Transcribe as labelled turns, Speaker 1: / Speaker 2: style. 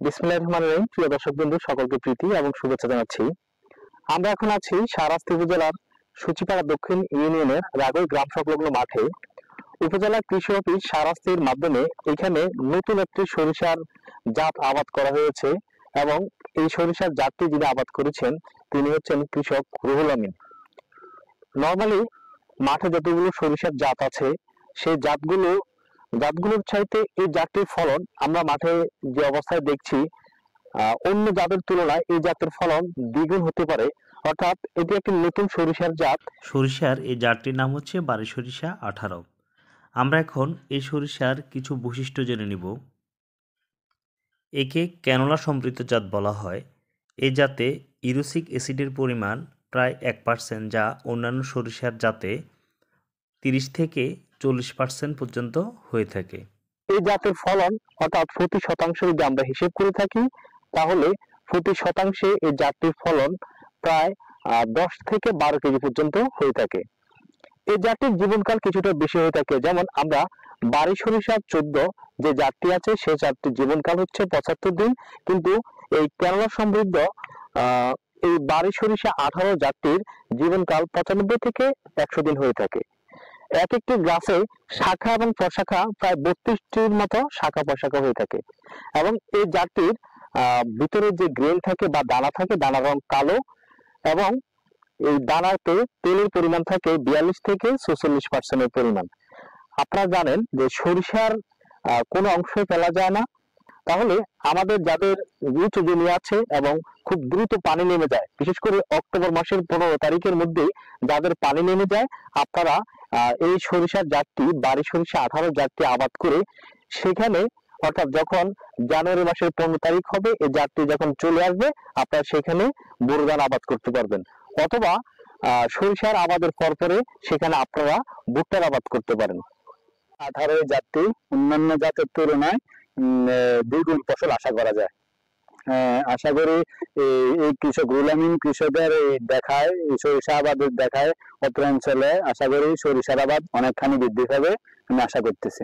Speaker 1: বিসমিল্লাহির রহমানির রহিম। প্রিয় দর্শক বন্ধু সকলকে প্রীতি এবং শুভেচ্ছা জানাচ্ছি। আমরা এখন আছি শাহরাস্তি উপজেলার সূচিপাড়া দক্ষিণ ইউনিয়নের রাগৈ গ্রাম সংলগ্ন মাঠে। উপজেলা কৃষি অফিস শাহরাস্তির মাধ্যমে এখানে নতুন একটি সরিষার জাত আবাদ করা হয়েছে এবং এই সরিষার জাতটি যিনি আবাদ করেছেন তিনি হচ্ছেন কৃষক রুহুল আমিন। নরমালি মাঠে যতগুলো সরিষার জাত আছে সেই জাতগুলোর চাইতে এই জাতটির ফলন আমরা মাঠে যে অবস্থায় দেখছি অন্য জাতের তুলনায় এই জাতের ফলন দ্বিগুণ হতে পারে। অর্থাৎ এটি একটি নতুন সরিষার জাত।
Speaker 2: সরিষার এই জাতটির নাম হচ্ছে বারি সরিষা 18। আমরা এখন এই সরিষার কিছু বৈশিষ্ট্য জেনে নিব। একে ক্যানোলা সমৃদ্ধ জাত বলা হয়। এই জাতে ইউরিক অ্যাসিডের পরিমাণ প্রায় 1%, যা অন্যান্য সরিষার জাতে 30 থেকে 40% পর্যন্ত হয়ে থাকে।
Speaker 1: এই জাতের ফলন অর্থাৎ প্রতি শতাংশ যদি আমরা হিসেব করে থাকি তাহলে প্রতি শতাংশে এই জাতটির ফলন প্রায় 10 থেকে 12 কেজি পর্যন্ত হয়ে থাকে। এই জাতটির জীবনকাল কিছুটা বেশি হয়ে থাকে। যেমন আমরা বারি সরিষা 14 যে জাতটি আছে সেই জাতটির জীবনকাল হচ্ছে 75 দিন, কিন্তু এই ক্যানোলা সমৃদ্ধ এই বারি সরিষা 18 জাতটির জীবনকাল 95 থেকে 100 দিন হয়ে থাকে। এক একটি গাছে শাখা এবং প্রশাখা প্রায় 32টির মতো শাখা প্রশাখা হয়ে থাকে এবং এই জাতটির ভিতরে যে গ্রেন থাকে বা দানা থাকে, দানার রং কালো এবং এই দানাতে তেলের পরিমাণ থাকে 42 থেকে 46% পরিমাণ। আপনারা জানেন যে সরিষার কোনো অংশই ফেলা যায় না। তাহলে আমাদের যাদের উঁচু জমি আছে এবং খুব দ্রুত পানি নেমে যায়, বিশেষ করে অক্টোবর মাসের 15 তারিখের মধ্যে যাদের পানি নেমে যায়, আপনারা এই সরিষার জাতটি বারি সরিষা 18 জাতটি আবাদ করে সেখানে অর্থাৎ যখন জানুয়ারি মাসের 15 তারিখ হবে এই জাতটি যখন চলে আসবে আপনারা সেখানে বোরো ধান আবাদ করতে পারবেন, অথবা সরিষার আবাদের পরে সেখানে আপনারা ভুট্টার আবাদ করতে পারেন। 18 জাতটি অন্যান্য জাতের তুলনায় দ্বিগুণ ফসল আশা করা যায়। আশা করি এই কৃষক রুহুল আমিন কৃষকের দেখায় সরিষা আবাদের দেখায় অত্র অঞ্চলে আশা করি সরিষার আবাদ অনেকখানি বৃদ্ধি পাবে আমি আশা করতেছি।